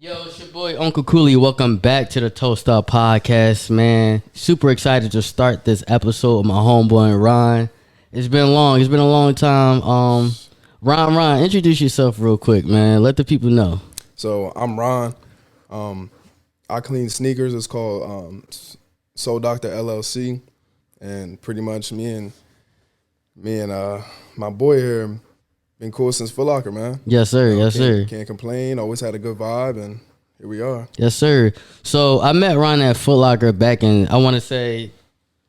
Yo, it's your boy Uncle Cooley. Welcome back to the Toast Up Podcast, man. Super excited to start this episode with my homeboy Ron. It's been long. It's been a long time. Ron, introduce yourself real quick, man. Let the people know. So I'm Ron. I clean sneakers. It's called Soul Doctor LLC, and pretty much me and my boy here been cool since Foot Locker, man. Yes, sir. Yes, sir. Can't complain. Always had a good vibe, and here we are. Yes, sir. So I met Ron at Foot Locker back in I want to say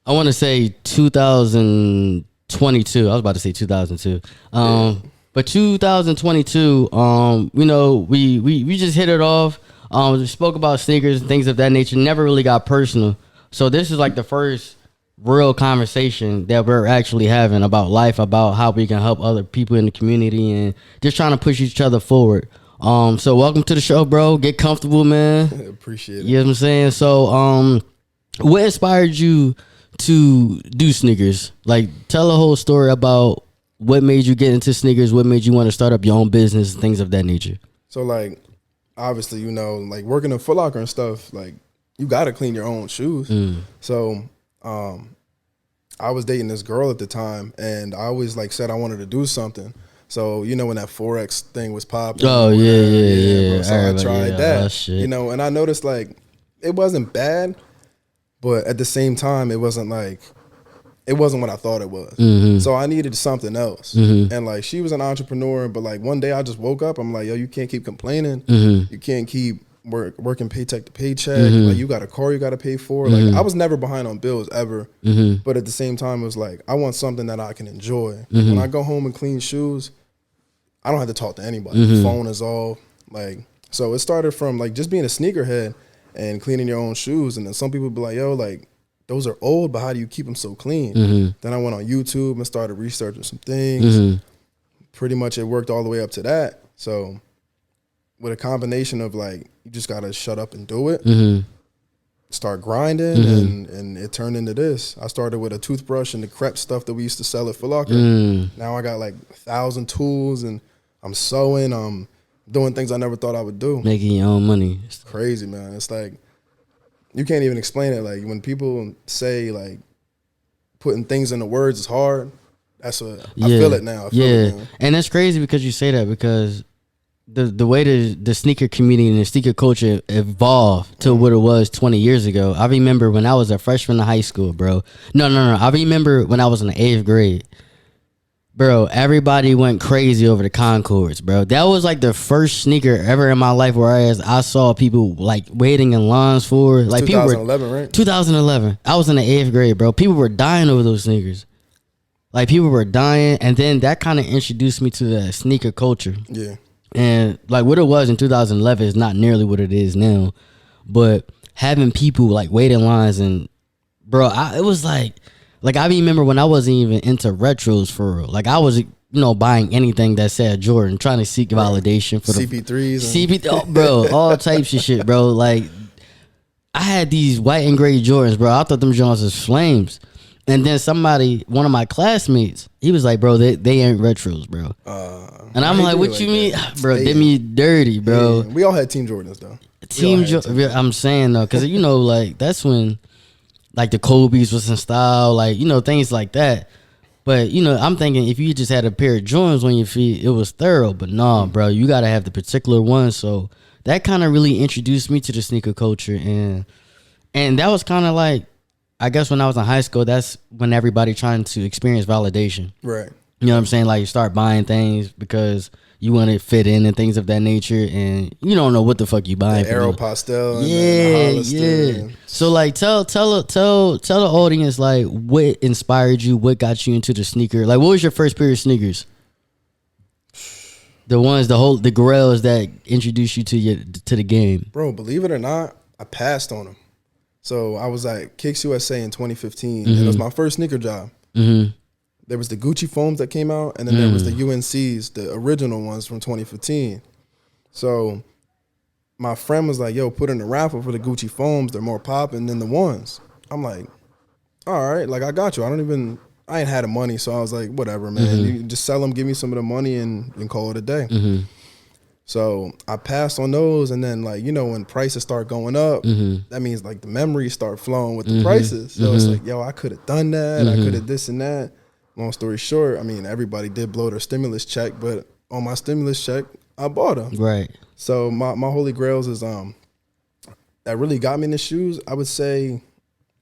2022. I was about to say 2002. But 2022. We just hit it off. We spoke about sneakers and things of that nature. Never really got personal. So this is like the first real conversation that we're actually having about life, about how we can help other people in the community and just trying to push each other forward. So welcome to the show, bro. Get comfortable, man. Appreciate it. You know what I'm saying? So what inspired you to do sneakers? Like, tell a whole story about what made you get into sneakers, what made you want to start up your own business, things of that nature. So like, obviously, like working in Foot Locker and stuff, like you got to clean your own shoes. So I was dating this girl at the time, and I always like said I wanted to do something. So when that Forex thing was popping. Oh yeah. So I tried that. Oh, shit. And I noticed like it wasn't bad, but at the same time it wasn't what I thought it was. So I needed something else. And like she was an entrepreneur, but like one day I just woke up, I'm like, yo, you can't keep complaining. You can't keep working paycheck to paycheck. Like you got a car you got to pay for. Like I was never behind on bills ever. But at the same time it was like I want something that I can enjoy. When I go home and clean shoes, I don't have to talk to anybody. The phone is off. Like, so it started from like just being a sneakerhead and cleaning your own shoes. And then some people be like, yo, like those are old, but how do you keep them so clean? Then I went on YouTube and started researching some things. Pretty much it worked all the way up to that. So with a combination of like, you just got to shut up and do it, start grinding, and it turned into this. I started with a toothbrush and the crepe stuff that we used to sell at Foot Locker. Now I got like 1,000 tools, and I'm sewing, I'm doing things I never thought I would do. Making your own money. It's crazy, man. It's like, you can't even explain it. Like when people say like putting things into words is hard, that's what I feel it now. I feel it now. And that's crazy because you say that, because the way the sneaker community and the sneaker culture evolved to what it was 20 years ago. I remember when I was a freshman in high school, bro. No. I remember when I was in the 8th grade. Bro, everybody went crazy over the Concords, bro. That was like the first sneaker ever in my life where I saw people like waiting in lines for. Like 2011, right? 2011. I was in the 8th grade, bro. People were dying over those sneakers. Like people were dying, and then that kind of introduced me to the sneaker culture. Yeah. And like what it was in 2011 is not nearly what it is now. But having people like wait in lines, and bro, it was like I remember when I wasn't even into retros for real. Like I was, buying anything that said Jordan, trying to seek validation for CP3s. Bro, all types of shit, bro. Like I had these white and gray Jordans, bro. I thought them Jones was flames. And then one of my classmates, he was like, bro, they ain't retros, bro. And I'm like, what you mean? Bro, did me dirty, bro. Yeah. We all had Team Jordans, though. Team Jordan, I'm saying, though, because, like, that's when, like, the Kobe's was in style, like, things like that. But, I'm thinking if you just had a pair of Jordans on your feet, it was thorough. But nah, bro, you got to have the particular one. So that kind of really introduced me to the sneaker culture. And that was kind of like, I guess when I was in high school, that's when everybody trying to experience validation. Right. You know what I'm saying? Like you start buying things because you want to fit in and things of that nature, and you don't know what the fuck you buying. The Aeropostale. Yeah. So like, tell the audience like what inspired you, what got you into the sneaker. Like, what was your first pair of sneakers? The ones, the Grails that introduced you to the game. Bro, believe it or not, I passed on them. So I was at Kicks USA in 2015, and it was my first sneaker job. There was the Gucci foams that came out, and then there was the UNCs, the original ones from 2015. So my friend was like, yo, put in a raffle for the Gucci foams. They're more popping than the ones. I'm like, all right, like I got you. I ain't had the money, so I was like, whatever, man. You just sell them, give me some of the money, and call it a day. So I passed on those, and then like, you know, when prices start going up, that means like the memories start flowing with the prices. So it's like, yo, I could have done that. I could have this and that. Long story short, I mean, everybody did blow their stimulus check, but on my stimulus check, I bought them. Right. So my holy grails is that really got me in the shoes. I would say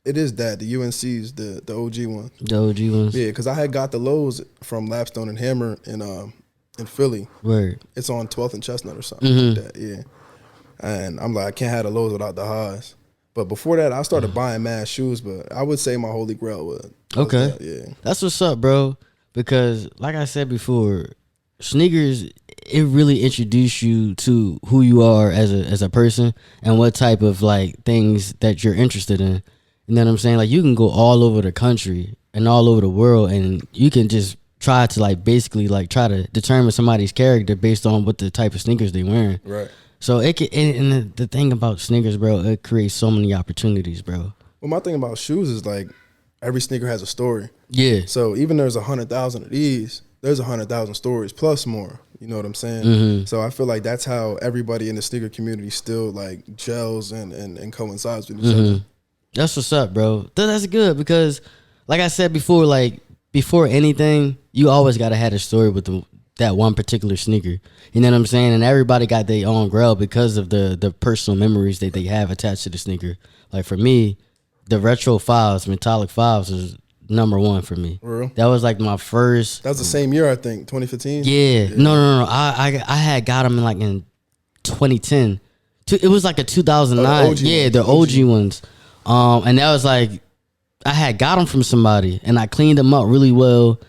it is that the UNC's the OG one. The OG ones. Yeah, because I had got the lows from Lapstone and Hammer in Philly. Word. It's on 12th and Chestnut or something like that. Yeah, and I'm like, I can't have the lows without the highs. But before that, I started buying mad shoes. But I would say my holy grail was okay. that, yeah, that's what's up, bro. Because like I said before, sneakers, it really introduced you to who you are as a person and what type of like things that you're interested in. You know what I'm saying? Like you can go all over the country and all over the world, and you can just try to like basically like try to determine somebody's character based on what the type of sneakers they wearing. right. So it can, and the thing about sneakers, bro, it creates so many opportunities, bro. Well, my thing about shoes is like every sneaker has a story. Yeah. So even there's 100,000 of these, there's 100,000 stories plus more. You know what I'm saying? So I feel like that's how everybody in the sneaker community still like gels and coincides with each other. That's what's up, bro. That's good because, like I said before, like before anything, you always gotta have a story with that one particular sneaker. You know what I'm saying? And everybody got their own grail because of the personal memories that they have attached to the sneaker. Like for me, the retro fives, metallic fives, is number one for me. For real? That was like my first. That was the same year, I think, 2015. Yeah. No. I had got them in 2010. It was like a 2009. The OG ones. And that was like, I had got them from somebody and I cleaned them up really well.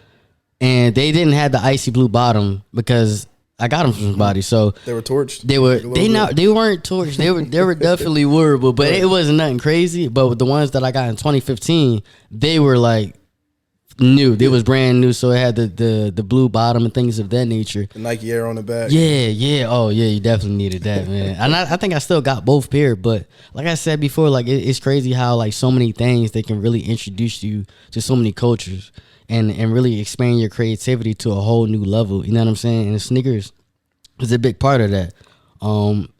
And they didn't have the icy blue bottom because I got them from somebody. So they were torched. They weren't torched. They were definitely wearable, but it wasn't nothing crazy. But with the ones that I got in 2015, they were like new. They was brand new, so it had the blue bottom and things of that nature. The Nike Air on the back. Yeah. Oh yeah, you definitely needed that, man. And I think I still got both pair, but like I said before, like it's crazy how like so many things they can really introduce you to so many cultures. And really expand your creativity to a whole new level. You know what I'm saying? And the sneakers is a big part of that.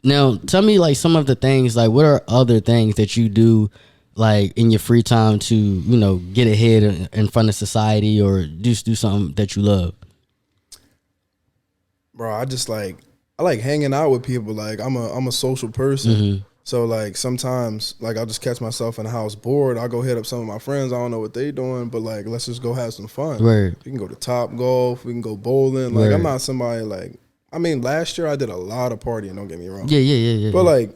Now, tell me like some of the things, like what are other things that you do like in your free time to, you know, get ahead in front of society or just do something that you love? Bro, I like hanging out with people. Like I'm a social person. So like sometimes like I'll just catch myself in the house bored. I'll go hit up some of my friends. I don't know what they doing, but like let's just go have some fun. Right. We can go to Top Golf. We can go bowling. Like I'm not somebody like, I mean, last year I did a lot of partying, don't get me wrong. Yeah. But like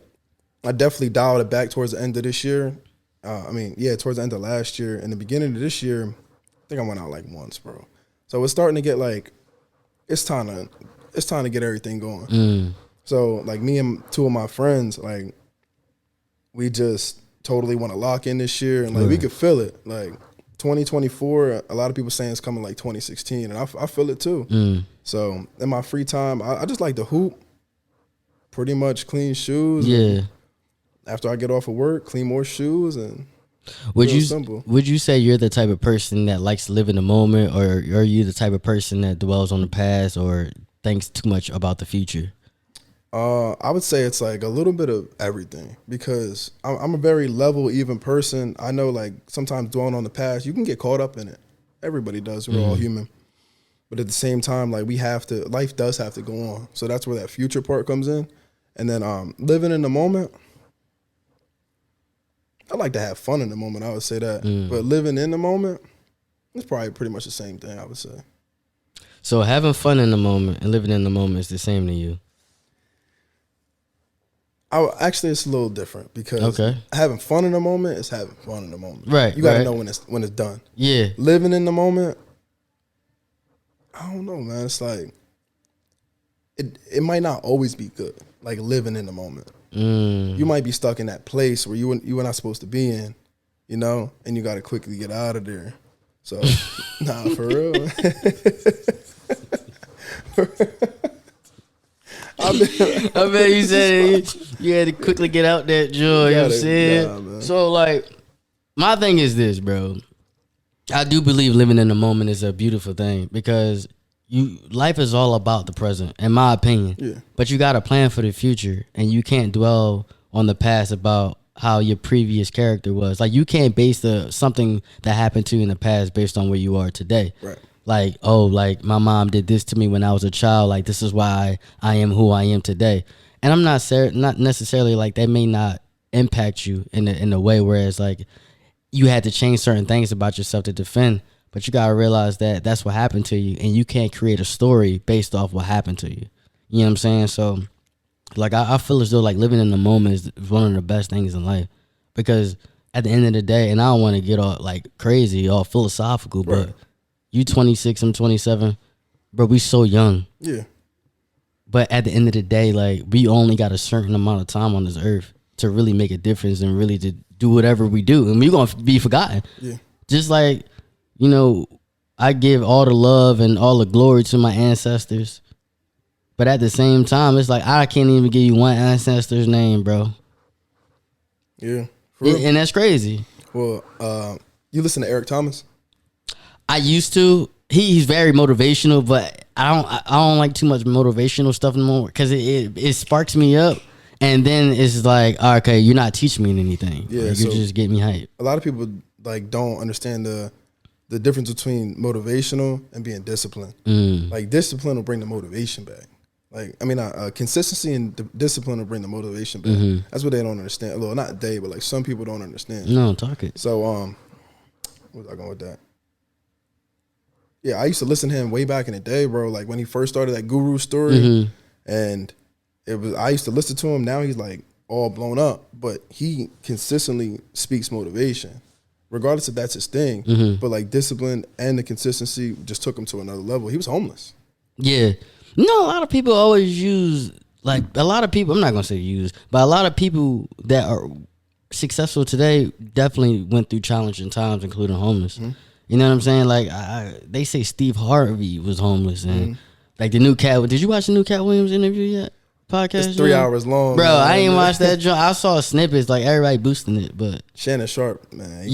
I definitely dialed it back towards the end of this year. Towards the end of last year. In the beginning of this year, I think I went out like once, bro. So it's starting to get like, it's time to get everything going. So like me and two of my friends, like we just totally want to lock in this year, and like we could feel it. Like 2024, a lot of people saying it's coming like 2016, and I feel it too. So in my free time, I just like to hoop, pretty much clean shoes. Yeah. After I get off of work, clean more shoes, and would you say you're the type of person that likes to live in the moment, or are you the type of person that dwells on the past or thinks too much about the future? I would say it's like a little bit of everything because I'm a very level, even person. I know like sometimes dwelling on the past, you can get caught up in it. Everybody does. We're all human. But at the same time, like life does have to go on. So that's where that future part comes in. And then living in the moment, I like to have fun in the moment. I would say that. But living in the moment, it's probably pretty much the same thing, I would say. So having fun in the moment and living in the moment is the same to you? Actually, it's a little different because having fun in the moment is having fun in the moment. Right. You got to know when it's done. Yeah. Living in the moment, I don't know, man. It's like it might not always be good. Like living in the moment, you might be stuck in that place where you were not supposed to be in, you know, and you got to quickly get out of there. So, nah, for real. I bet you said you had to quickly get out that joy. You know what I'm saying? So, like, my thing is this, bro. I do believe living in the moment is a beautiful thing because life is all about the present, in my opinion. Yeah. But you got to plan for the future, and you can't dwell on the past about how your previous character was. Like, you can't base something that happened to you in the past based on where you are today. Right. Like, oh, like my mom did this to me when I was a child. Like, this is why I am who I am today. And I'm not necessarily like that may not impact you in a way whereas like you had to change certain things about yourself to defend. But you gotta realize that that's what happened to you, and you can't create a story based off what happened to you. You know what I'm saying? So, like, I feel as though like living in the moment is one of the best things in life, because at the end of the day, and I don't want to get all like crazy, all philosophical, but you 26, I'm 27, bro. We so young. Yeah. But at the end of the day, like, we only got a certain amount of time on this earth to really make a difference and really to do whatever we do, and we're gonna be forgotten. Yeah. Just like, you know, I give all the love and all the glory to my ancestors, but at the same time, it's like I can't even give you one ancestor's name, bro. Yeah. And that's crazy. Well, you listen to Eric Thomas? I used to. He's very motivational, but I don't like too much motivational stuff anymore because it sparks me up, and then it's like, okay, you're not teaching me anything. Yeah, like, you're just getting me hyped. A lot of people like don't understand the difference between motivational and being disciplined. Like, discipline will bring the motivation back. Like, I mean, consistency and discipline will bring the motivation back. That's what they don't understand. Well, not they, but like some people don't understand. No, talk it. So, where was I going with that? Yeah, I used to listen to him way back in the day, bro. Like when he first started that Guru story, and I used to listen to him. Now he's like all blown up, but he consistently speaks motivation, regardless if that's his thing. But like discipline and the consistency just took him to another level. He was homeless. Yeah. No, a lot of people always use, like, a lot of people, I'm not going to say use, but a lot of people that are successful today definitely went through challenging times, including homeless. You know what I'm saying? Like, they say Steve Harvey was homeless, and like the new Cat. Did you watch the new Cat Williams interview yet? Podcast. It's 3 hours long, bro. Man. I ain't watched that. I saw snippets, like everybody boosting it, but Shannon Sharp, man.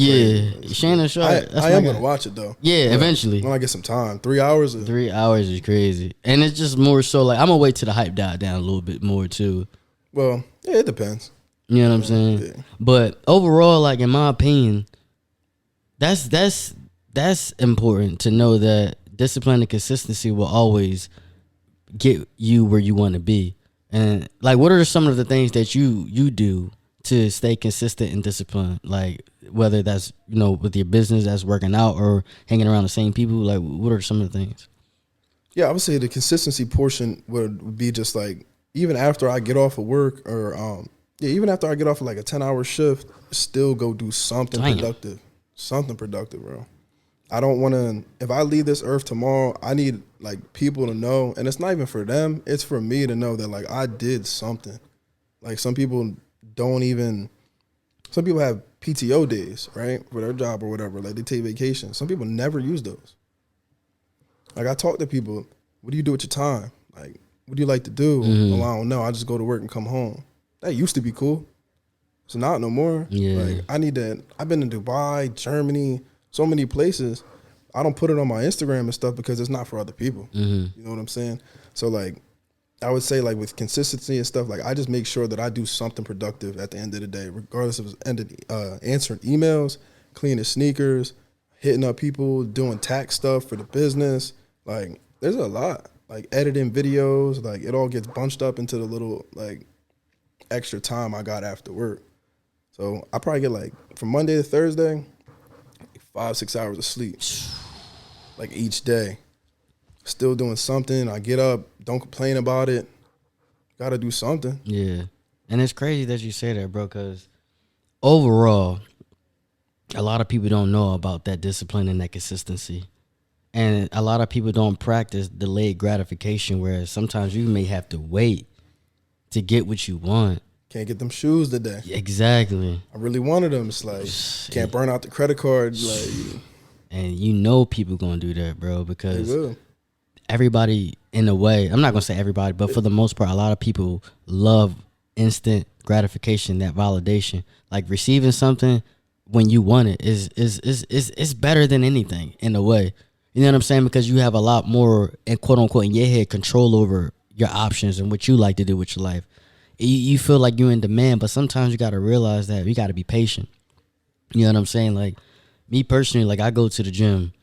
Shannon Sharp. I am gonna watch it though. Yeah, eventually. When I get some time, 3 hours. 3 hours is crazy, and it's just more so like I'm gonna wait till the hype died down a little bit more too. Well, yeah, it depends. You know what I'm saying? Yeah. But overall, like in my opinion, that's important to know that discipline and consistency will always get you where you want to be. And like, what are some of the things that you do to stay consistent and disciplined? Like, whether that's, you know, with your business, that's working out or hanging around the same people. Like, what are some of the things? Yeah, I would say the consistency portion would be just like, even after I get off of work or, even after I get off of like a 10-hour shift, still go do something productive. Something productive, bro. I don't want to, if I leave this earth tomorrow, I need like people to know, and it's not even for them, it's for me to know that like I did something. Like some people have PTO days, right? For their job or whatever, like they take vacation. Some people never use those. Like I talk to people, what do you do with your time? Like, what do you like to do? Well, I don't know. I just go to work and come home. That used to be cool. So not no more. Yeah. Like I've been in Dubai, Germany, so many places. I don't put it on my Instagram and stuff because it's not for other people. You know what I'm saying? So like, I would say like with consistency and stuff, like I just make sure that I do something productive at the end of the day, regardless of answering emails, cleaning sneakers, hitting up people, doing tax stuff for the business. Like there's a lot. Like editing videos, like it all gets bunched up into the little like extra time I got after work. So I probably get like from Monday to Thursday, 5-6 hours of sleep, like each day. Still doing something. I get up, don't complain about it. Got to do something. Yeah, and it's crazy that you say that, bro. Because overall, a lot of people don't know about that discipline and that consistency, and a lot of people don't practice delayed gratification. Whereas sometimes you may have to wait to get what you want. Can't get them shoes today. Exactly. I really wanted them. It's like, can't burn out the credit card. Like, and you know people gonna do that, bro, because everybody, in a way, I'm not gonna say everybody, but for the most part, a lot of people love instant gratification, that validation. Like receiving something when you want it is better than anything in a way. You know what I'm saying? Because you have a lot more, and quote unquote, in your head, control over your options and what you like to do with your life. You feel like you're in demand, but sometimes you got to realize that you got to be patient. You know what I'm saying? Like, me personally, like, I go to the gym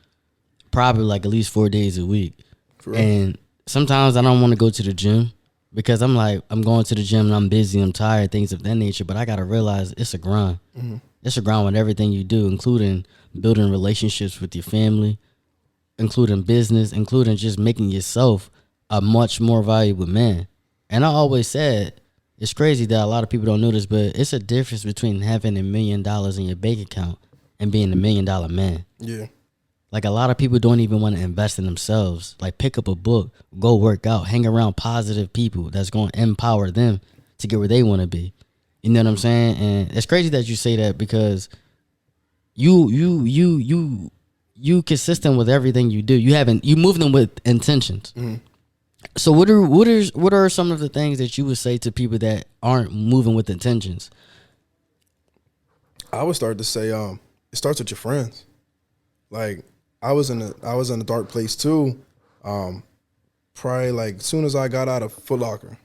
probably like at least 4 days a week. And sometimes I don't want to go to the gym because I'm like, I'm going to the gym and I'm busy, I'm tired, things of that nature. But I got to realize it's a grind. Mm-hmm. It's a grind with everything you do, including building relationships with your family, including business, including just making yourself a much more valuable man. And I always said, it's crazy that a lot of people don't know this, but it's a difference between having $1 million in your bank account and being $1 million man. Yeah. Like, a lot of people don't even want to invest in themselves. Like, pick up a book, go work out, hang around positive people that's going to empower them to get where they want to be. You know what I'm saying? And it's crazy that you say that because you consistent with everything you do. You move them with intentions. Mm-hmm. So what are some of the things that you would say to people that aren't moving with intentions? I would start to say, it starts with your friends. Like, I was in a dark place too. Probably like as soon as I got out of Foot Locker,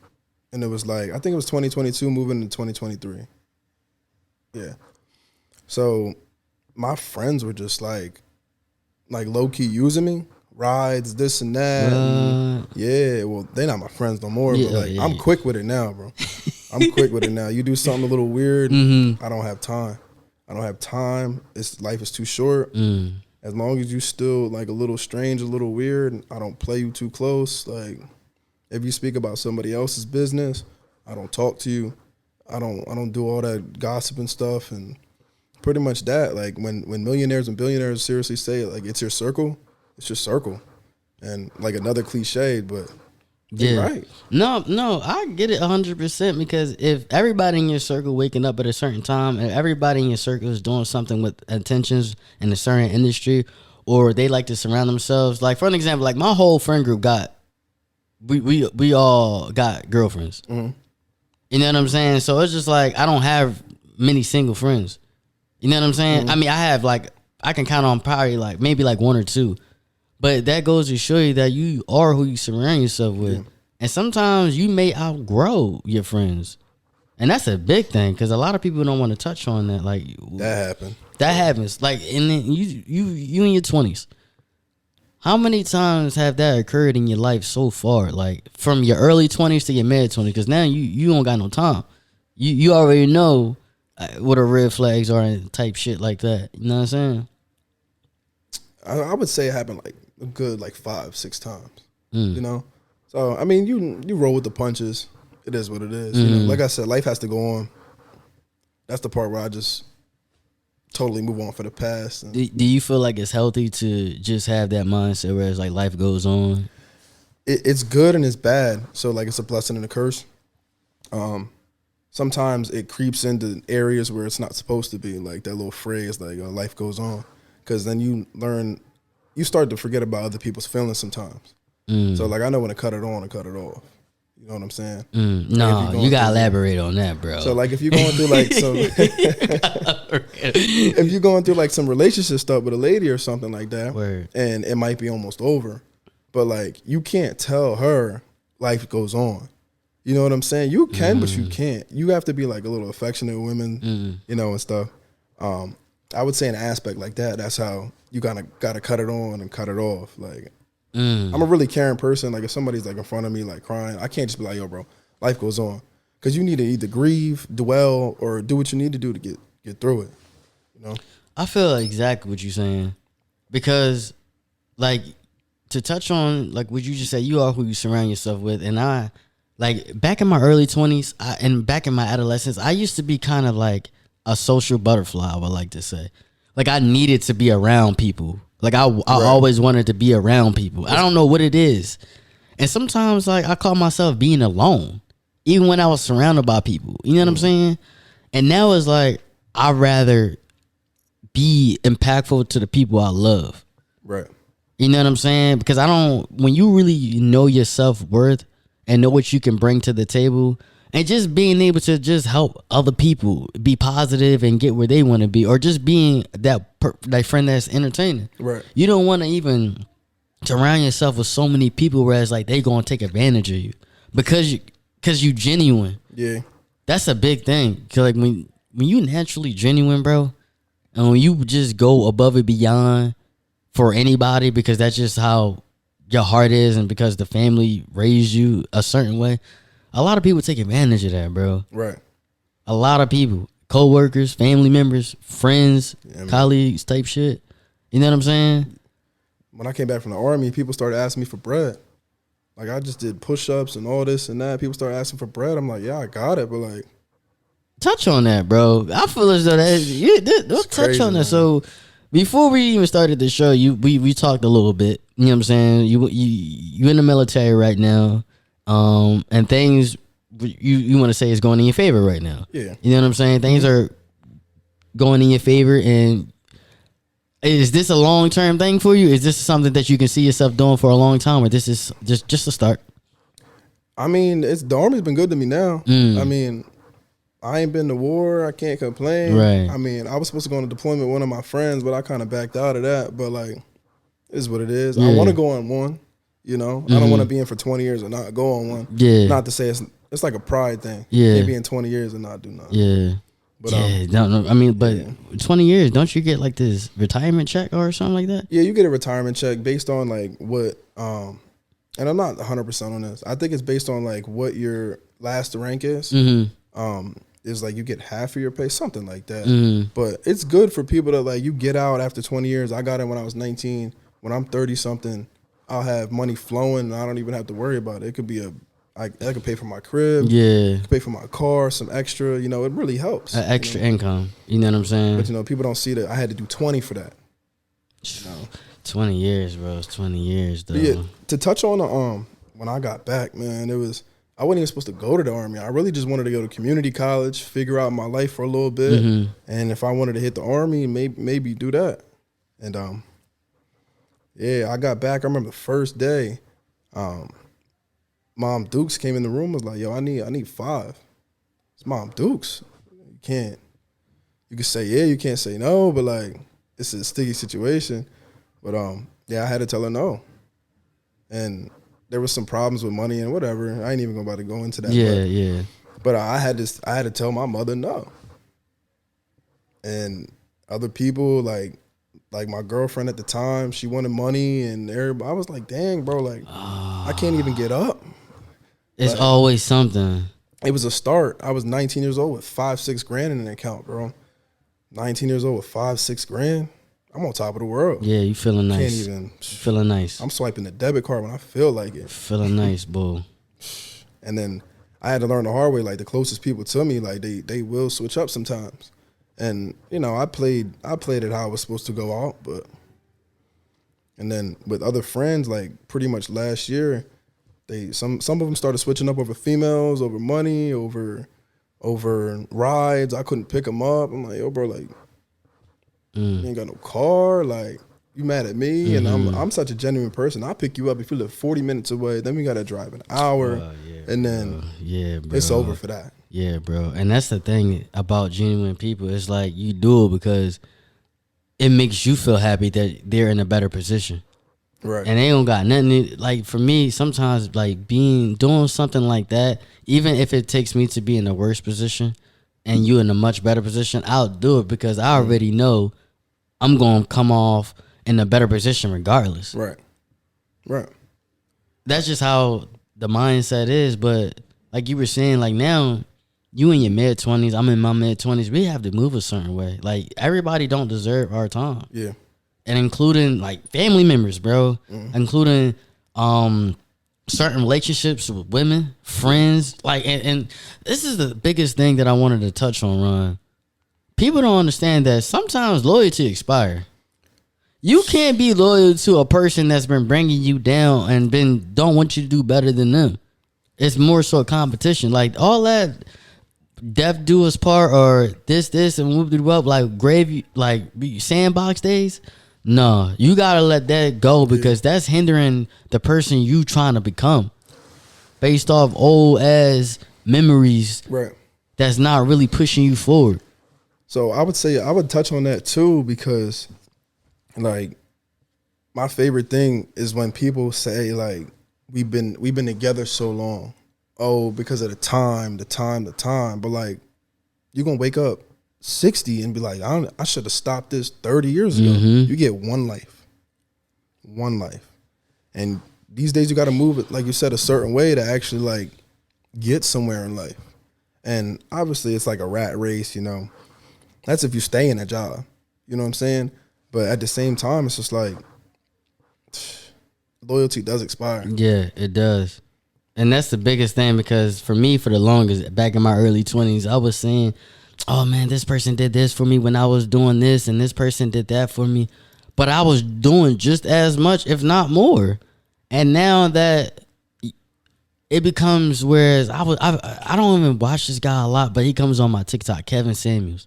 and it was like, I think it was 2022 moving to 2023. Yeah. So my friends were just like low key using me. Rides, this and that. And yeah, well, they're not my friends no more, but like, I'm quick with it now, bro. I'm quick with it now. You do something a little weird, I don't have time. Life is too short. As long as you still like a little strange, a little weird, I don't play you too close. Like, if you speak about somebody else's business, I don't talk to you. I don't do all that gossip and stuff. And pretty much that. Like, when millionaires and billionaires seriously say it, like, it's your circle. It's your circle. And like another cliche, but you're right. No, I get it 100% because if everybody in your circle waking up at a certain time and everybody in your circle is doing something with intentions in a certain industry, or they like to surround themselves, like, for an example, like my whole friend group we all got girlfriends. Mm-hmm. You know what I'm saying? So it's just like, I don't have many single friends. You know what I'm saying? Mm-hmm. I mean, I have like, I can count on probably like maybe like one or two. But that goes to show you that you are who you surround yourself with. Yeah. And sometimes you may outgrow your friends. And that's a big thing because a lot of people don't want to touch on that. Like, that happens. Like, and then you in your 20s. How many times have that occurred in your life so far? Like, from your early 20s to your mid 20s? Because now you don't got no time. You already know what the red flags are and type shit like that. You know what I'm saying? I would say it happened like a good like 5-6 times. You know? So I mean, you roll with the punches. It is what it is. You know? Like I said, life has to go on. That's the part where I just totally move on for the past. And do you feel like it's healthy to just have that mindset where it's like life goes on? It's good and it's bad. So like, it's a blessing and a curse. Sometimes it creeps into areas where it's not supposed to be, like that little phrase, like life goes on. Because then you start to forget about other people's feelings sometimes. So like, I know when to cut it on and cut it off. You know what I'm saying? No, you gotta elaborate on that, bro. So like, if you're going through like some, if you're going through like some relationship stuff with a lady or something like that, and it might be almost over, but like, you can't tell her life goes on. You know what I'm saying? You can, but you can't. You have to be like a little affectionate with women, you know, and stuff. I would say an aspect like that, that's how you gotta cut it on and cut it off. Like, I'm a really caring person. Like, if somebody's like in front of me, like crying, I can't just be like, yo, bro, life goes on. Because you need to either grieve, dwell, or do what you need to do to get through it. You know? I feel exactly what you're saying. Because, like, to touch on, like, what you just said, you are who you surround yourself with. And I, like, back in my early 20s and back in my adolescence, I used to be kind of like a social butterfly, I would like to say. Like, I needed to be around people. Like, I always wanted to be around people. I don't know what it is. And sometimes, like, I call myself being alone, even when I was surrounded by people. You know what I'm saying? And now it's like, I'd rather be impactful to the people I love. Right. You know what I'm saying? Because when you really know your self-worth and know what you can bring to the table, and just being able to just help other people be positive and get where they want to be, or just being that friend that's entertaining. Right. You don't want to even surround yourself with so many people where it's like they gonna take advantage of you because you genuine. Yeah, that's a big thing. Cause like when you naturally genuine, bro, and when you just go above and beyond for anybody because that's just how your heart is, and because the family raised you a certain way, a lot of people take advantage of that, bro. Right. A lot of people, co-workers, family members, friends, colleagues, type shit. You know what I'm saying? When I came back from the army, people started asking me for bread. Like, I just did push-ups and all this and that. People started asking for bread. I'm like, yeah, I got it, but like, touch on that, bro. I feel as though don't touch crazy, on that. man. So before we even started the show, we talked a little bit. You know what I'm saying? You in the military right now, and things you want to say is going in your favor right now. Yeah. You know what I'm saying? Things are going in your favor, and is this a long term thing for you? Is this something that you can see yourself doing for a long time, or this is just a start? I mean, the army's been good to me now. I mean, I ain't been to war. I can't complain. Right. I mean, I was supposed to go on a deployment with one of my friends, but I kind of backed out of that. But like, it is what it is. Yeah. I want to go on one. You know, I don't want to be in for 20 years and not go on one. Yeah. Not to say it's like a pride thing. Yeah. Maybe in 20 years and not do nothing. Yeah. But I mean, but 20 years, don't you get like this retirement check or something like that? Yeah, you get a retirement check based on like what, and I'm not 100% on this. I think it's based on like what your last rank is. Is like you get half of your pay, something like that. But it's good for people that like you get out after 20 years. I got it when I was 19. When I'm 30 something, I'll have money flowing and I don't even have to worry about it. It could be I could pay for my crib. Yeah. Pay for my car, some extra. You know, it really helps. An extra income. You know what I'm saying? But you know, people don't see that I had to do 20 for that. You know? 20 years, bro. It's 20 years, though. But yeah, to touch on the when I got back, man, I wasn't even supposed to go to the army. I really just wanted to go to community college, figure out my life for a little bit, and if I wanted to hit the army, maybe do that. And yeah, I got back. I remember the first day, Mom Dukes came in the room. Was like, "Yo, I need 5." It's Mom Dukes. You can say yeah, you can't say no, but like it's a sticky situation. But yeah, I had to tell her no, and there was some problems with money and whatever. I ain't even about to go into that. Yeah. But I had to tell my mother no. And other people like my girlfriend at the time, she wanted money, and everybody. I was like, dang, bro, like I can't even get up. It's like, always something. It was a start. I was 19 years old with $5-6 grand in an account, bro. 19 years old with $5-6 grand. I'm on top of the world. Yeah, you feeling nice. Can't even. Feeling nice. I'm swiping the debit card when I feel like it. Feeling nice, boo. And then I had to learn the hard way. Like the closest people to me, like they will switch up sometimes. And you know, I played it how I was supposed to go out, and then with other friends, like pretty much last year, some of them started switching up over females, over money, over rides. I couldn't pick them up. I'm like, yo, bro, like you ain't got no car, like you mad at me, and I'm such a genuine person. I'll pick you up if you live 40 minutes away. Then we gotta drive an hour, and then bro. It's over for that. Yeah, bro. And that's the thing about genuine people. It's like you do it because it makes you feel happy that they're in a better position. Right. And they don't got nothing. Like for me, sometimes like doing something like that, even if it takes me to be in the worst position and you in a much better position, I'll do it because I already know I'm going to come off in a better position regardless. Right. That's just how the mindset is. But like you were saying, like now you in your mid-20s, I'm in my mid-20s. We have to move a certain way. Like everybody don't deserve our time. Yeah. And including like family members, bro. Including certain relationships with women, friends. Like and this is the biggest thing that I wanted to touch on, Ron. People don't understand that sometimes loyalty expire. You can't be loyal to a person that's been bringing you down and don't want you to do better than them. It's more so a competition. Like all that death do us part or this and whoop de up like sandbox days. No, you gotta let that go because that's hindering the person you trying to become based off old ass memories. Right. That's not really pushing you forward. So I would say I would touch on that too because like my favorite thing is when people say like we've been together so long. Oh, because of the time. But like you're gonna wake up 60 and be like, I should have stopped this 30 years ago. Mm-hmm. You get one life. And these days you gotta move it, like you said, a certain way to actually like get somewhere in life. And obviously it's like a rat race, you know. That's if you stay in a job. You know what I'm saying? But at the same time, it's just like loyalty does expire. Yeah, it does. And that's the biggest thing, because for me, for the longest, back in my early 20s, I was saying, oh man, this person did this for me when I was doing this, and this person did that for me. But I was doing just as much, if not more. And now that it becomes, whereas I don't even watch this guy a lot, but he comes on my TikTok, Kevin Samuels.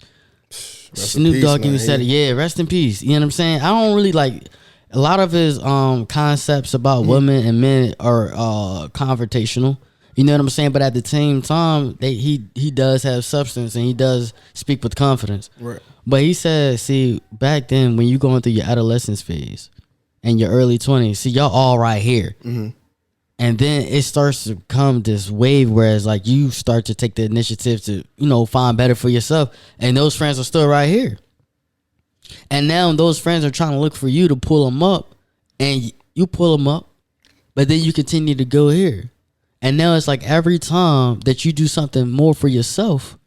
Snoop Dogg even said it. Yeah, rest in peace. You know what I'm saying? I don't really like a lot of his concepts about women and men are confrontational. You know what I'm saying? But at the same time, he does have substance and he does speak with confidence. Right. But he said, see, back then when you going through your adolescence phase and your early 20s, see, y'all all right here. Mm-hmm. And then it starts to come this wave where it's like you start to take the initiative to, you know, find better for yourself. And those friends are still right here. And now those friends are trying to look for you to pull them up. And you pull them up. But then you continue to go here. And now it's like every time that you do something more for yourself,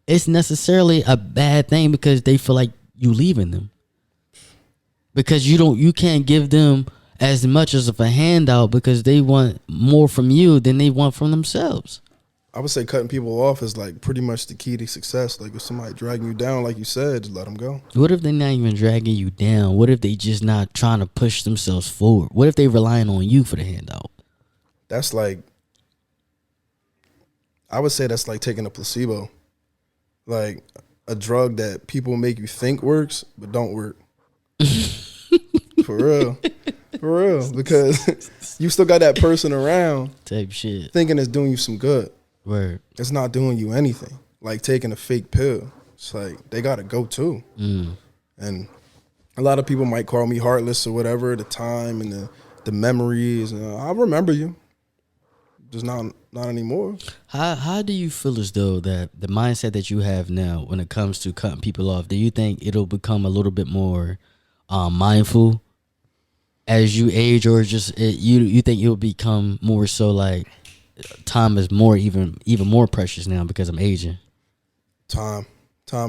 it's necessarily a bad thing because they feel like you leaving them. Because you can't give them as much as of a handout because they want more from you than they want from themselves. I would say cutting people off is like pretty much the key to success. Like if somebody dragging you down, like you said, just let them go. What if they're not even dragging you down? What if they just not trying to push themselves forward? What if they relying on you for the handout? That's like, I would say that's like taking a placebo. Like a drug that people make you think works, but don't work. For real. For real. Because you still got that person around type shit thinking it's doing you some good. Word. It's not doing you anything. Like taking a fake pill. It's like they got to go too. And a lot of people might call me heartless or whatever, the time and the memories. I remember you. Just not anymore. How do you feel as though that the mindset that you have now when it comes to cutting people off, do you think it'll become a little bit more mindful as you age, or just you think you'll become more so like time is more even more precious now because I'm aging? Time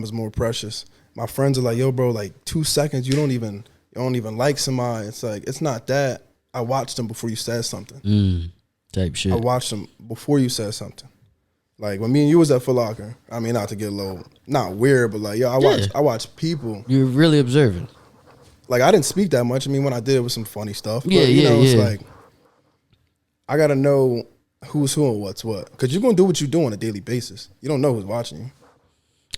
is more precious. My friends are like, yo, bro, like 2 seconds, you don't even like somebody. It's like, it's not that. I watched them before you said something. Type shit. I watched them before you said something. Like when me and you was at Foot Locker, I mean, not to get a little, not weird, but like, yo, I watched people. You're really observing. Like I didn't speak that much. I mean, when I did, it was some funny stuff. But, yeah. It's like, I got to know who's who and what's what. Because you're going to do what you do on a daily basis. You don't know who's watching you.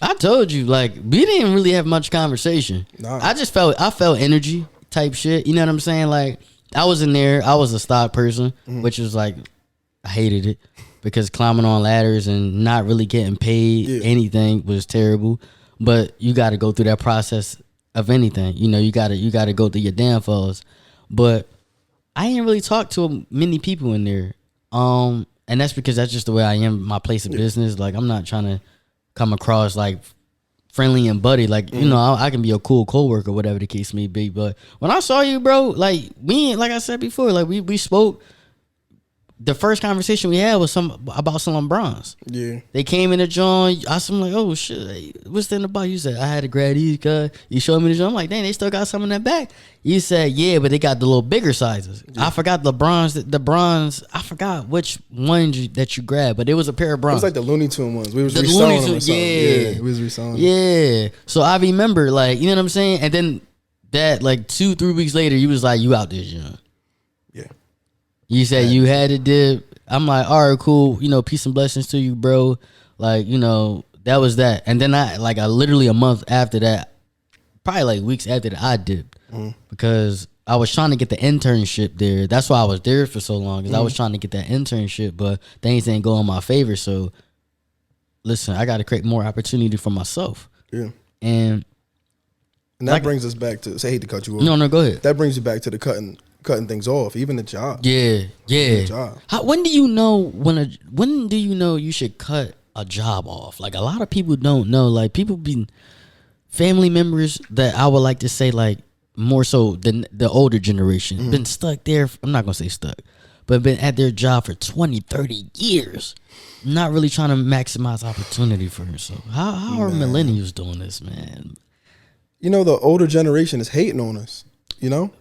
I told you, like, we didn't really have much conversation. Nah. I felt energy type shit. You know what I'm saying? Like, I was in there. I was a stock person, which was like, I hated it because climbing on ladders and not really getting paid anything was terrible. But you got to go through that process of anything. You know, you got to go through your downfalls. But I ain't really talked to many people in there. And that's because that's just the way I am, my place of business. Like, I'm not trying to come across like friendly and buddy. Like, you know, I can be a cool coworker, whatever the case may be. But when I saw you, bro, like like I said before, like we spoke. The first conversation we had was about selling bronze. Yeah. They came in the joint. I was like, oh shit, what's that about? You said I had to grab these guys. You showed me the joint. I'm like, dang, they still got some in that back. You said, yeah, but they got the little bigger sizes. Yeah. I forgot the bronze. I forgot which one that you grabbed, but it was a pair of bronze. It was like the Looney Tune ones. We was reselling them or something. Yeah, we was reselling them. Yeah. So I remember, like, you know what I'm saying? And then that, like 2-3 weeks later, you was like, you out this joint. Yeah. You said you had a dip. I'm like, all right, cool. You know, peace and blessings to you, bro. Like, you know, that was that. And then I literally a month after that, probably like weeks after that, I dipped because I was trying to get the internship there. That's why I was there for so long, because I was trying to get that internship, but things didn't go in my favor. So, listen, I got to create more opportunity for myself. Yeah. And And that brings us back to, I hate to cut you off. No, go ahead. That brings you back to the cutting things off, even the job. Yeah. The job. When do you know when do you know you should cut a job off? Like, a lot of people don't know. Like, people be family members that I would like to say, like, more so than the older generation, been stuck there. I'm not gonna say stuck, but been at their job for 20, 30 years, not really trying to maximize opportunity for herself. How are millennials doing this, man? You know, the older generation is hating on us, you know,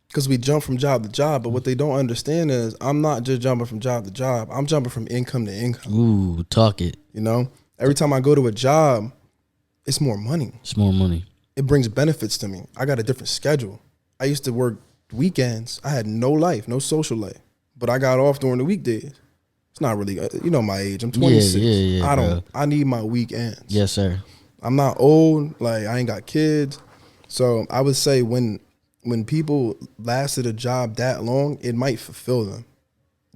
because we jump from job to job. But what they don't understand is I'm not just jumping from job to job. I'm jumping from income to income. Ooh, talk it. You know, every time I go to a job, it's more money. It's more money. It brings benefits to me. I got a different schedule. I used to work weekends. I had no life, no social life. But I got off during the weekdays. It's not really, you know, my age. I'm 26. Yeah, I need my weekends. Yes, sir. I'm not old. Like, I ain't got kids. So I would say when people lasted a job that long, it might fulfill them.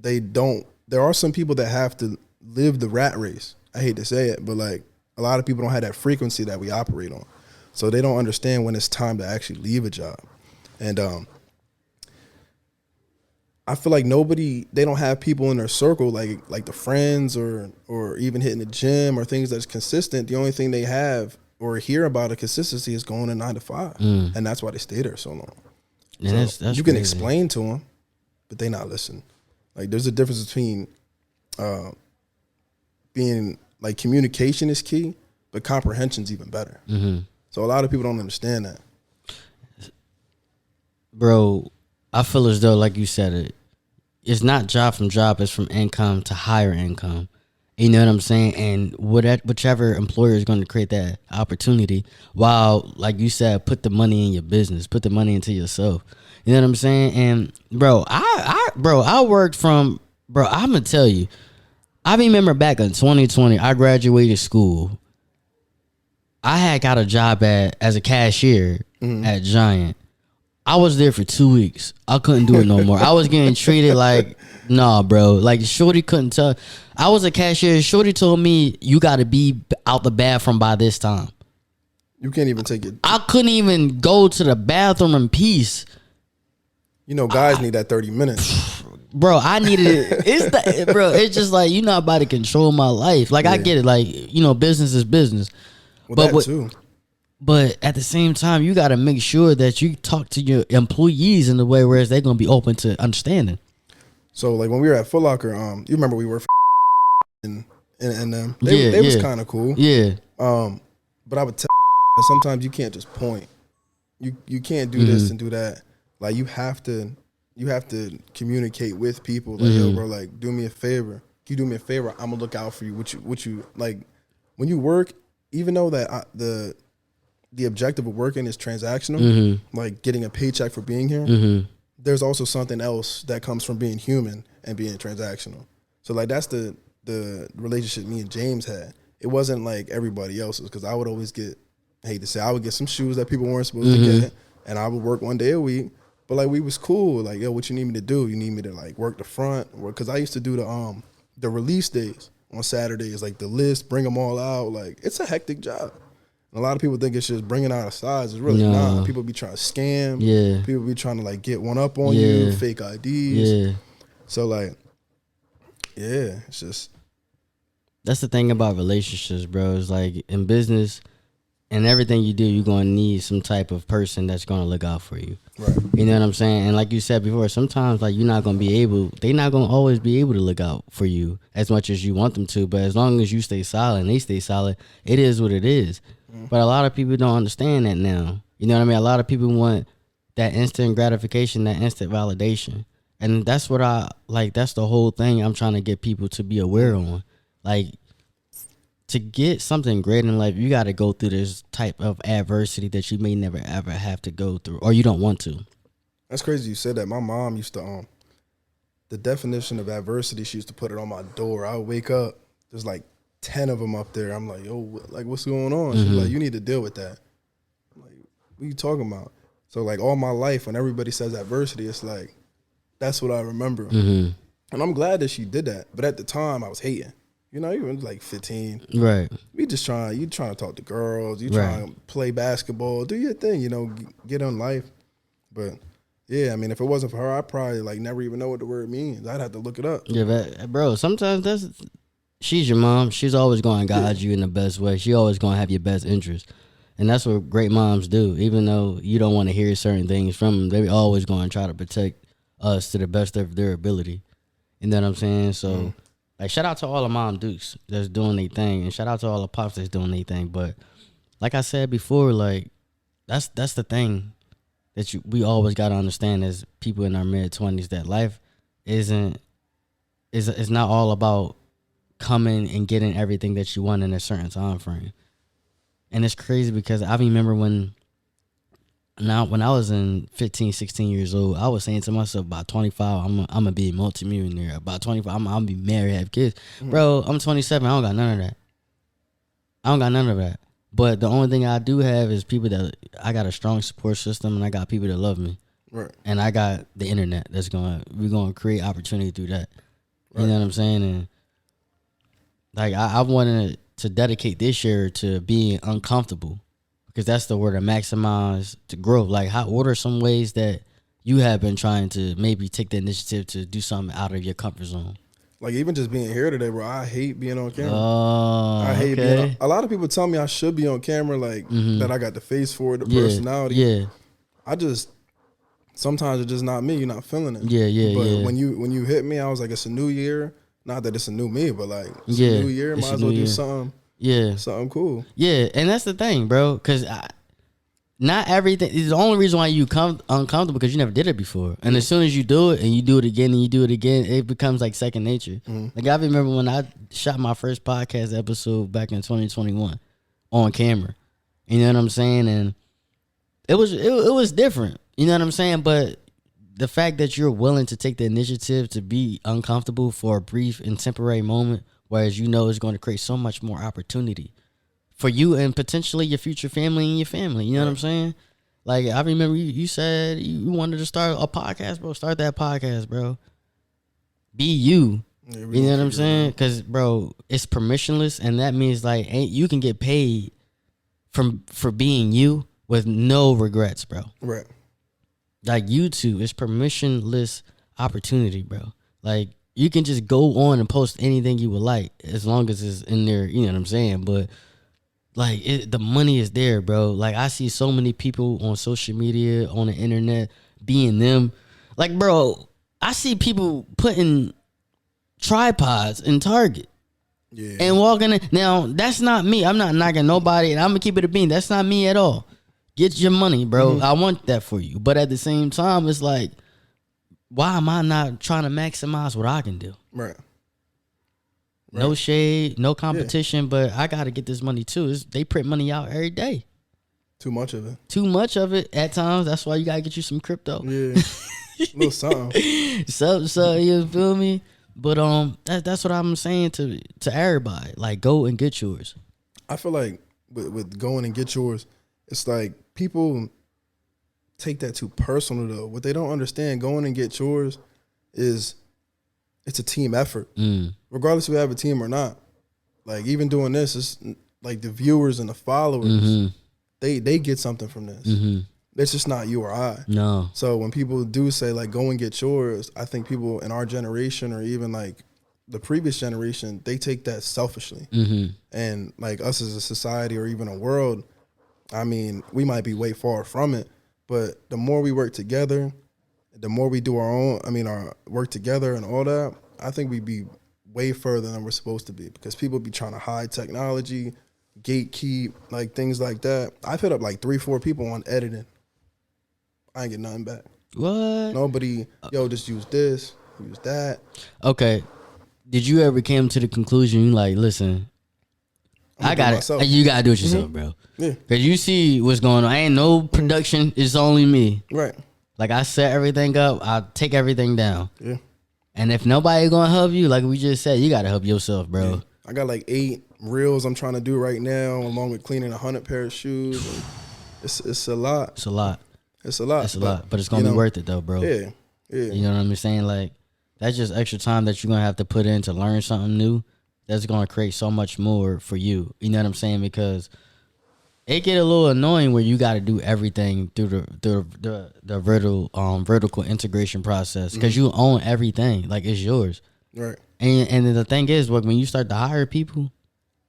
They don't. There are some people that have to live the rat race. I hate to say it, but like, a lot of people don't have that frequency that we operate on. So they don't understand when it's time to actually leave a job. And I feel like they don't have people in their circle, like the friends or even hitting the gym or things that's consistent. The only thing they have or hear about a consistency is going to 9 to 5. And that's why they stay there so long. Yeah, so that's you can crazy. explain to them, but they not listen. Like, there's a difference between being, like, communication is key, but comprehension's even better. So a lot of people don't understand that. Bro, I feel as though, like you said, it's not job from job, it's from income to higher income. You know what I'm saying? And whichever employer is going to create that opportunity, while, like you said, put the money in your business, put the money into yourself. You know what I'm saying? And I worked from, I'm gonna tell you, I remember back in 2020, I graduated school. I had got a job as a cashier at Giant. I was there for 2 weeks. I couldn't do it no more. I was getting treated like, nah, bro. Like, Shorty couldn't tell. I was a cashier. Shorty told me, you got to be out the bathroom by this time. You can't even take it. I couldn't even go to the bathroom in peace. You know, guys need that 30 minutes. Bro, I needed it. It's just like, you're not about to control my life. Like, I get it. Like, you know, business is business. Well, that too. But at the same time, you got to make sure that you talk to your employees in the way where they're going to be open to understanding. So, like, when we were at Foot Locker, you remember we were and them. They was kind of cool. Yeah. But I would tell sometimes you can't just point. You can't do this and do that. Like, you have to communicate with people. Like, yo, bro, like, do me a favor. Can you do me a favor? I'm gonna look out for you. What you like when you work, even though that the objective of working is transactional, like getting a paycheck for being here, there's also something else that comes from being human and being transactional. So, like, that's the relationship me and James had. It wasn't like everybody else's, because I would always I would get some shoes that people weren't supposed to get, and I would work 1 day a week. But, like, we was cool. Like, yo, what you need me to do? You need me to, like, work the front? Because I used to do the release days on Saturdays, like the list, bring them all out. Like, it's a hectic job. And a lot of people think it's just bringing out a size. It's really not. People be trying to scam. Yeah. People be trying to, like, get one up on you, fake IDs. Yeah. So, like, yeah, it's just. That's the thing about relationships, bro. It's like, in business and everything you do, you're going to need some type of person that's going to look out for you. Right. You know what I'm saying? And like you said before, sometimes, like, they're not going to always be able to look out for you as much as you want them to. But as long as you stay solid and they stay solid, it is what it is. But a lot of people don't understand that now. You know what I mean? A lot of people want that instant gratification, that instant validation. And that's what that's the whole thing I'm trying to get people to be aware on. Like, to get something great in life, you got to go through this type of adversity that you may never ever have to go through, or you don't want to. That's crazy you said that. My mom used to, the definition of adversity, she used to put it on my door. I would wake up, there's like 10 of them up there. I'm like, yo, like, what's going on? She's like, you need to deal with that. I'm like, what are you talking about? So, like, all my life, when everybody says adversity, it's like, that's what I remember. And I'm glad that she did that. But at the time, I was hating. You know, even like 15. Right. You trying to talk to girls. You Right. trying to play basketball. Do your thing, you know, get on life. But yeah, I mean, if it wasn't for her, I'd probably like never even know what the word means. I'd have to look it up. Yeah, but bro, sometimes she's your mom. She's always going to guide you in the best way. She always going to have your best interest. And that's what great moms do. Even though you don't want to hear certain things from them, they always going to try to protect us to the best of their ability. You know what I'm saying? So, like, shout out to all the mom dukes that's doing their thing, and shout out to all the pops that's doing their thing. But like I said before, like that's the thing that we always got to understand as people in our mid-20s, that life is not all about coming and getting everything that you want in a certain time frame. And it's crazy because I remember when I was in 15, 16 years old, I was saying to myself, by 25, I'm gonna be a multimillionaire. By 25, I'm gonna be married, have kids. Bro, I'm 27. I don't got none of that. But the only thing I do have is people that I got a strong support system, and I got people that love me. Right. And I got the internet we're gonna create opportunity through that. Right. You know what I'm saying? And like I wanted to dedicate this year to being uncomfortable, because that's the word to maximize to growth. Like, what are some ways that you have been trying to maybe take the initiative to do something out of your comfort zone? Like, even just being here today, bro, I hate being on camera. I hate being a lot of people tell me I should be on camera, like that I got the face for it, the personality. Yeah. Sometimes it's just not me. You're not feeling it. But when you hit me, I was like, it's a new year. Not that it's a new me, but like it's a new year. Might as well do something. Yeah. Something cool. Yeah, and that's the thing, bro, because not everything is the only reason why you come uncomfortable, because you never did it before. And as soon as you do it and you do it again and you do it again, it becomes like second nature. Like, I remember when I shot my first podcast episode back in 2021 on camera. You know what I'm saying? And it was different. You know what I'm saying? But the fact that you're willing to take the initiative to be uncomfortable for a brief and temporary moment, whereas you know it's going to create so much more opportunity for you and potentially your future family and your family. You know what I'm saying? Like, I remember you said you wanted to start a podcast, bro. Start that podcast, bro. Be you. Yeah, you know what I'm saying? Because, bro, it's permissionless, and that means, like, you can get paid for being you with no regrets, bro. Right. Like, YouTube is permissionless opportunity, bro. Like, you can just go on and post anything you would like, as long as it's in there. You know what I'm saying? But like, the money is there, bro. Like, I see so many people on social media, on the internet, being them. Like, bro, I see people putting tripods in Target. Yeah. And walking in. Now, that's not me. I'm not knocking nobody, and I'm gonna keep it a bean. That's not me at all. Get your money, bro. I want that for you. But at the same time, it's like, why am I not trying to maximize what I can do? Right. No shade, no competition, but I got to get this money too. They print money out every day. Too much of it. Too much of it at times. That's why you got to get you some crypto. Yeah. A little something. So, you feel me? But that's what I'm saying to everybody. Like, go and get yours. I feel like with going and get yours, it's like people take that too personal, though. What they don't understand, going and get yours it's a team effort. Regardless if we have a team or not. Like, even doing this, it's like the viewers and the followers, they get something from this. It's just not you or I. No. So when people do say, like, go and get yours, I think people in our generation, or even like the previous generation, they take that selfishly. And like us as a society, or even a world, I mean, we might be way far from it, but the more we work together, the more we do our work together and all that, I think we'd be way further than we're supposed to be, because people be trying to hide technology, gatekeep, like things like that. I've hit up like 3-4 people on editing. I ain't get nothing back. What? Nobody, just use this, use that. Okay. Did you ever came to the conclusion, like, listen, I got it. Myself. You got to do it yourself, bro. Yeah. Because you see what's going on. Ain't no production. It's only me. Right. Like, I set everything up. I take everything down. Yeah. And if nobody going to help you, like we just said, you got to help yourself, bro. Yeah. I got like 8 reels I'm trying to do right now, along with cleaning 100 pair of shoes. And it's a lot. It's a lot. It's a lot. It's a lot. But it's going to be worth it, though, bro. Yeah. Yeah. You know what I'm saying? Like, that's just extra time that you're going to have to put in to learn something new. that's gonna create so much more for you. You know what I'm saying? Because it get a little annoying where you got to do everything through the vertical integration process because you own everything, like it's yours. Right. And then the thing is, like, when you start to hire people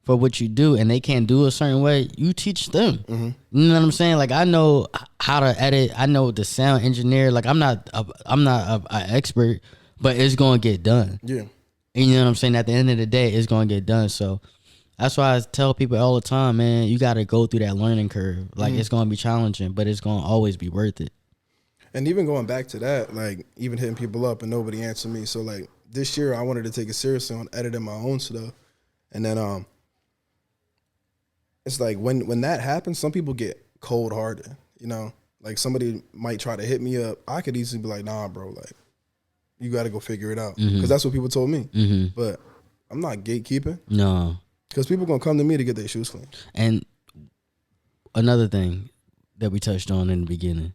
for what you do and they can't do a certain way, you teach them. You know what I'm saying? Like, I know how to edit. I know the sound engineer. Like, I'm not an expert, but it's gonna get done. Yeah. And you know what I'm saying? At the end of the day, it's gonna get done. So that's why I tell people all the time, man, you got to go through that learning curve. Like, it's going to be challenging, but it's going to always be worth it. And even going back to that, like, even hitting people up and nobody answered me. So, like, this year I wanted to take it seriously on editing my own stuff. And then it's like when that happens, some people get cold-hearted, you know? Like, somebody might try to hit me up. I could easily be like, nah, bro, like, you got to go figure it out. Because that's what people told me. But I'm not gatekeeping. No. Because people going to come to me to get their shoes clean. And another thing that we touched on in the beginning,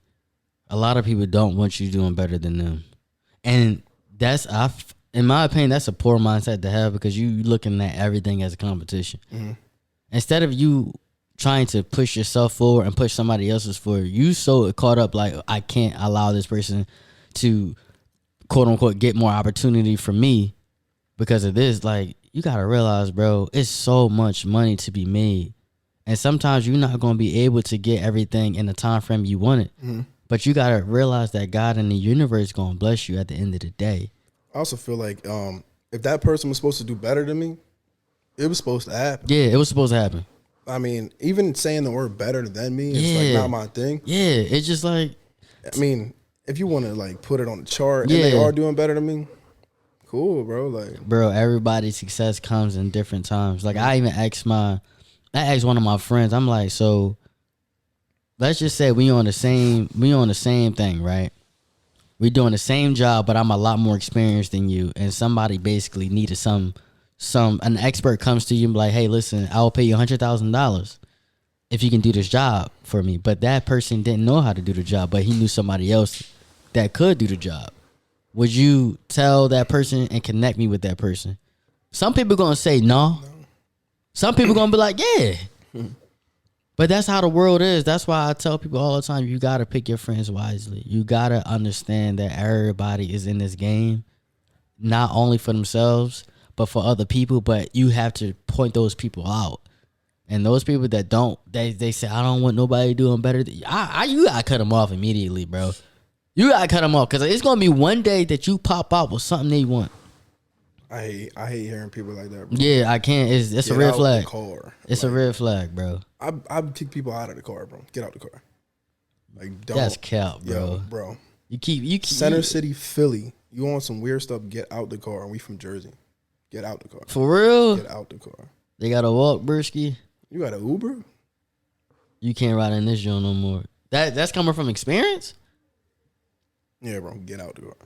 a lot of people don't want you doing better than them. And that's, in my opinion, that's a poor mindset to have because you looking at everything as a competition. Instead of you trying to push yourself forward and push somebody else's forward, you so caught up like, I can't allow this person to, quote unquote, get more opportunity from me because of this. Like, you got to realize, bro, it's so much money to be made. And sometimes you're not going to be able to get everything in the time frame you want it. But you got to realize that God and the universe is going to bless you at the end of the day. I also feel like if that person was supposed to do better than me, it was supposed to happen. Yeah, it was supposed to happen. I mean, even saying the word better than me is like not my thing. Yeah, it's just like, I mean, if you want to like put it on the chart and they are doing better than me, cool, bro. Like, bro, everybody's success comes in different times. Like, I even asked one of my friends. I'm like, so let's just say we on the same thing, right? We doing the same job, but I'm a lot more experienced than you. And somebody basically needed an expert comes to you and be like, hey, listen, I'll pay you $100,000 if you can do this job for me. But that person didn't know how to do the job, but he knew somebody else that could do the job. Would you tell that person and connect me with that person? Some people going to say no. Some people going to be like, yeah. But that's how the world is. That's why I tell people all the time, you got to pick your friends wisely. You got to understand that everybody is in this game, not only for themselves, but for other people. But you have to point those people out. And those people that don't, they say, I don't want nobody doing better. You got to cut them off immediately, bro. You gotta cut them off because it's gonna be one day that you pop out with something they want. I hate hearing people like that, bro. Yeah, I can't. It's a red flag. It's like, a red flag, bro. I kick people out of the car, bro. Get out the car. Like, don't. That's cap, bro. Yo, bro. You keep Center City, Philly. You want some weird stuff? Get out the car. And we from Jersey. Get out the car. For real? Get out the car. They gotta walk, Bursky. You got an Uber? You can't ride in this joint no more. That's coming from experience. Yeah, bro, get out the car.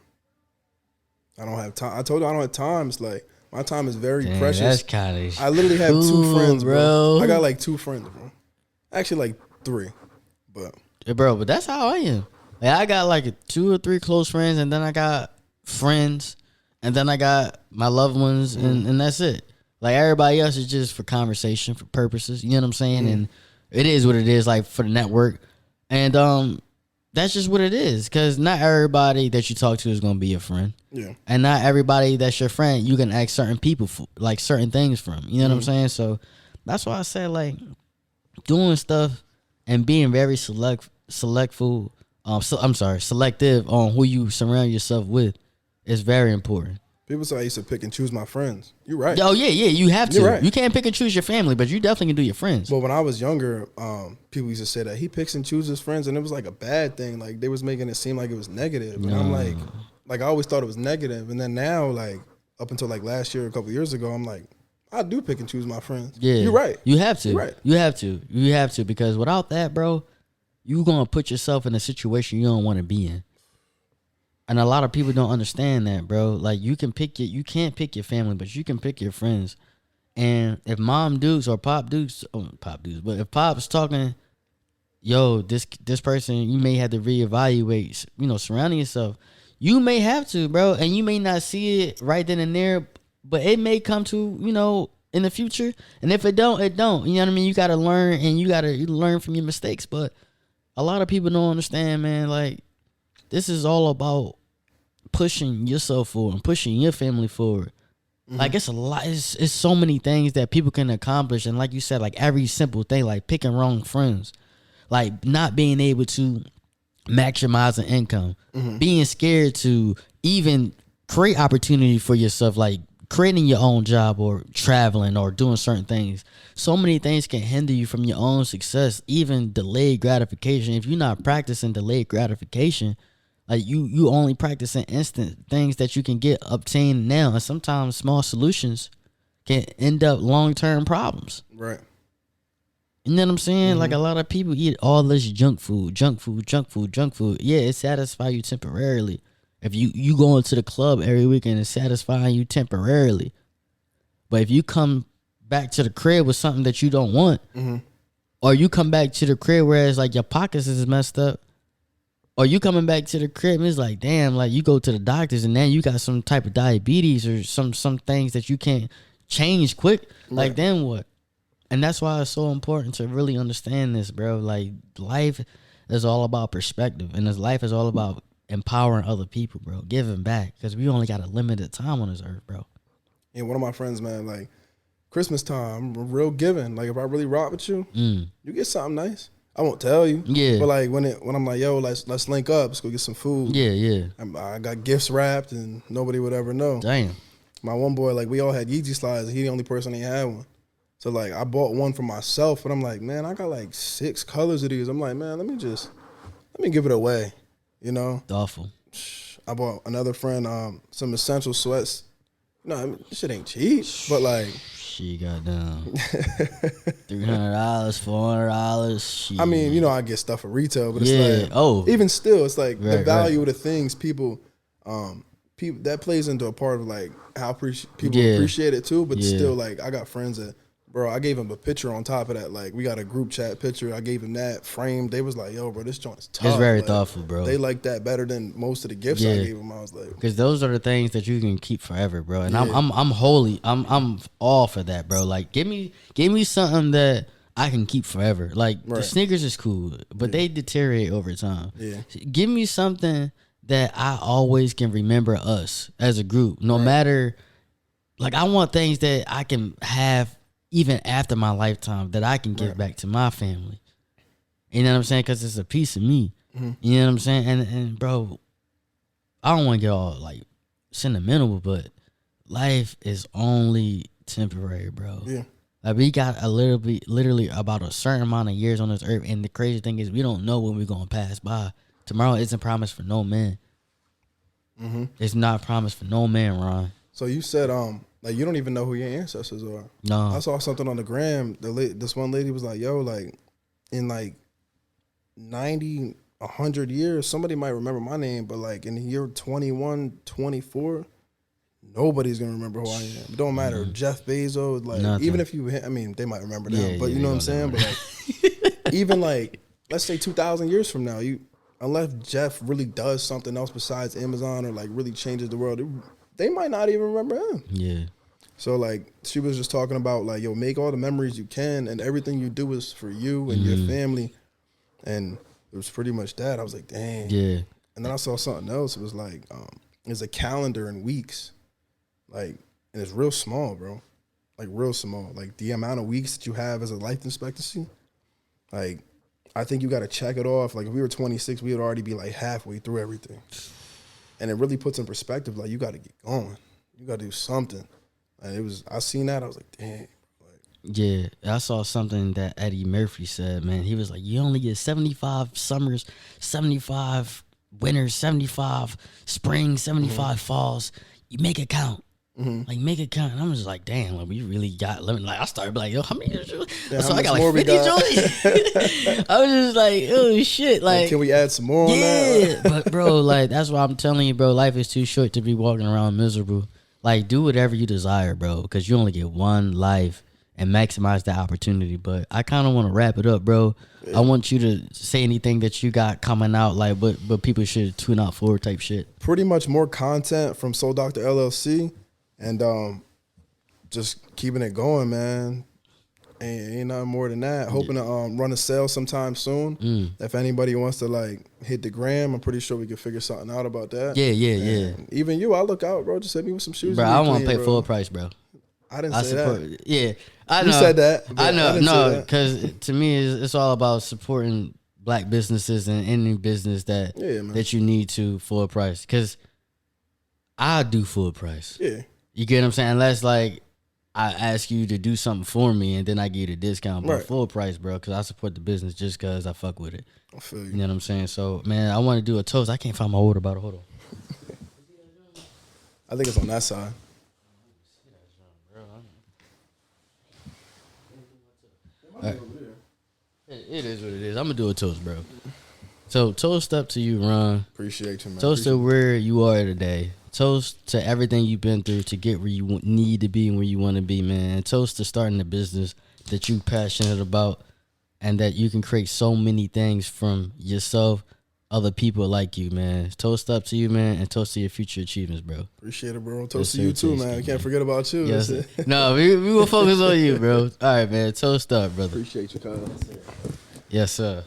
I don't have time. I told you I don't have time. It's like, my time is very precious. That's kind of I literally have two friends, bro. I got like 2 friends, bro. Actually, like 3. But yeah, bro, but that's how I am. Like, I got like 2 or 3 close friends, and then I got friends, and then I got my loved ones, and that's it. Like, everybody else is just for conversation, for purposes. You know what I'm saying? And it is what it is, like, for the network. And that's just what it is, because not everybody that you talk to is going to be your friend. Yeah. And not everybody that's your friend, you can ask certain people for, like, certain things from. You know what I'm saying? So that's why I say, like, doing stuff and being very selective on who you surround yourself with is very important. People say I used to pick and choose my friends. You're right. Oh, yeah, you have to. You're right. You can't pick and choose your family, but you definitely can do your friends. But when I was younger, people used to say that he picks and chooses friends, and it was like a bad thing. Like, they was making it seem like it was negative. And I'm like, I always thought it was negative. And then now, like, up until like last year, a couple years ago, I'm like, I do pick and choose my friends. Yeah. You're right. You have to. You're right. You have to. You have to, because without that, bro, you're going to put yourself in a situation you don't want to be in. And a lot of people don't understand that, bro. Like, you can't pick your family, but you can pick your friends. And if Mom Dukes or Pop Dukes, but if Pop's talking, yo, this person, you may have to reevaluate, surrounding yourself. You may have to, bro, and you may not see it right then and there, but it may come to, in the future. And if it don't, it don't. You know what I mean? You got to learn, and you got to learn from your mistakes. But a lot of people don't understand, man. Like, this is all about pushing yourself forward and pushing your family forward. Like, it's a lot. It's so many things that people can accomplish. And like you said, like every simple thing, like picking wrong friends, like not being able to maximize an income, being scared to even create opportunity for yourself, like creating your own job or traveling or doing certain things. So many things can hinder you from your own success, even delayed gratification. If you're not practicing delayed gratification, like you only practicing instant things that you can get obtained now. And sometimes small solutions can end up long-term problems. Right. You know what I'm saying? Like a lot of people eat all this junk food. Yeah, it satisfies you temporarily. If you going to the club every weekend, it's satisfying you temporarily. But if you come back to the crib with something that you don't want, or you come back to the crib where it's like your pockets is messed up, or you coming back to the crib and it's like, damn, like you go to the doctors and then you got some type of diabetes or some things that you can't change quick. Like, then what? And that's why it's so important to really understand this, bro. Like, life is all about perspective, and this life is all about empowering other people, bro. Giving back, because we only got a limited time on this earth, bro. And one of my friends, man, like Christmas time, I'm real giving. Like, if I really rock with you, you get something nice. I won't tell you. Yeah. But like when I'm like, yo, let's link up. Let's go get some food. Yeah. I got gifts wrapped, and nobody would ever know. Damn. My one boy, like, we all had Yeezy slides, and he the only person that had one. So like, I bought one for myself, but I'm like, man, I got like 6 colors of these. I'm like, man, let me give it away, you know? Awful. I bought another friend some essential sweats. No, I mean, this shit ain't cheap, but like, she got down $300, $400. I mean, you know, I get stuff for retail, but it's like, even still, it's like the value of the things people that plays into a part of like how people appreciate it too. But still, like, I got friends that, bro, I gave him a picture on top of that. Like, we got a group chat picture. I gave him that framed. They was like, yo, bro, this joint's tough. It's very like, thoughtful, bro. They like that better than most of the gifts I gave him. I was like, because those are the things that you can keep forever, bro. And I'm all for that, bro. Like, give me something that I can keep forever. Like, the sneakers is cool, but they deteriorate over time. Yeah. Give me something that I always can remember us as a group, no matter. Like, I want things that I can have even after my lifetime that I can give back to my family. You know what I'm saying? Because it's a piece of me. You know what I'm saying? And bro, I don't want to get all like sentimental, but life is only temporary, bro. Yeah. Like, we got literally about a certain amount of years on this earth, and the crazy thing is we don't know when we're gonna pass by. Tomorrow isn't promised for no man. It's not promised for no man, Ron. So you said like, you don't even know who your ancestors are. No. I saw something on the gram. This one lady was like, yo, like, in like 90, 100 years, somebody might remember my name, but like in the year 21, 24, nobody's gonna remember who I am. It don't matter. Jeff Bezos, like, even if you, I mean, they might remember now, but you know what I'm saying? But like, even like, let's say 2,000 years from now, unless Jeff really does something else besides Amazon or like really changes the world, they might not even remember him. Yeah. So like, she was just talking about like, yo, make all the memories you can, and everything you do is for you and your family. And it was pretty much that. I was like, dang. Yeah. And then I saw something else. It was like, there's a calendar in weeks. Like, and it's real small, bro. Like, real small. Like, the amount of weeks that you have as a life expectancy, like, I think you got to check it off. Like, if we were 26, we would already be like halfway through everything. And it really puts in perspective, like, you got to get going. You got to do something. And I seen that, I was like, damn. Yeah, I saw something that Eddie Murphy said, man. He was like, you only get 75 summers, 75 winters, 75 springs, 75 falls. You make it count. Like, make it count. And I'm just like, damn, like, we really got limit. Like, I started like, yo, how many? So I got like 50 joints. I was just like, oh shit, like, can we add some more on that? Yeah, but bro, like, that's why I'm telling you, bro, life is too short to be walking around miserable. Like, do whatever you desire, bro, because you only get one life, and maximize that opportunity. But I kind of want to wrap it up, bro. Yeah. I want you to say anything that you got coming out, like, but people should tune out for type shit. Pretty much more content from Soul Doctor LLC. And just keeping it going, man. Ain't nothing more than that. Hoping to run a sale sometime soon. If anybody wants to like hit the gram, I'm pretty sure we can figure something out about that. Yeah. Even you, I'll look out, bro. Just hit me with some shoes. Bro, I want to pay full price, bro. I didn't say that. Yeah, I know. You said that. I know. No, because to me, it's all about supporting black businesses and any business that you need to full price. Because I do full price. Yeah. You get what I'm saying? Unless like I ask you to do something for me and then I give you the discount, but full price, bro. Because I support the business just because I fuck with it. I feel you. You know what I'm saying? So, man, I want to do a toast. I can't find my water bottle. Hold on. I think it's on that side. Right. It is what it is. I'm gonna do a toast, bro. So toast up to you, Ron. Appreciate you, man. Toast to where you are today. Toast to everything you've been through to get where you need to be and where you want to be, man. Toast to starting a business that you're passionate about and that you can create so many things from yourself, other people like you, man. Toast up to you, man, and toast to your future achievements, bro. Appreciate it, bro. Toast to you too, man. We can't forget about you. Yes. No, we will focus on you, bro. All right, man. Toast up, brother. Appreciate you, Kyle. Yes, sir.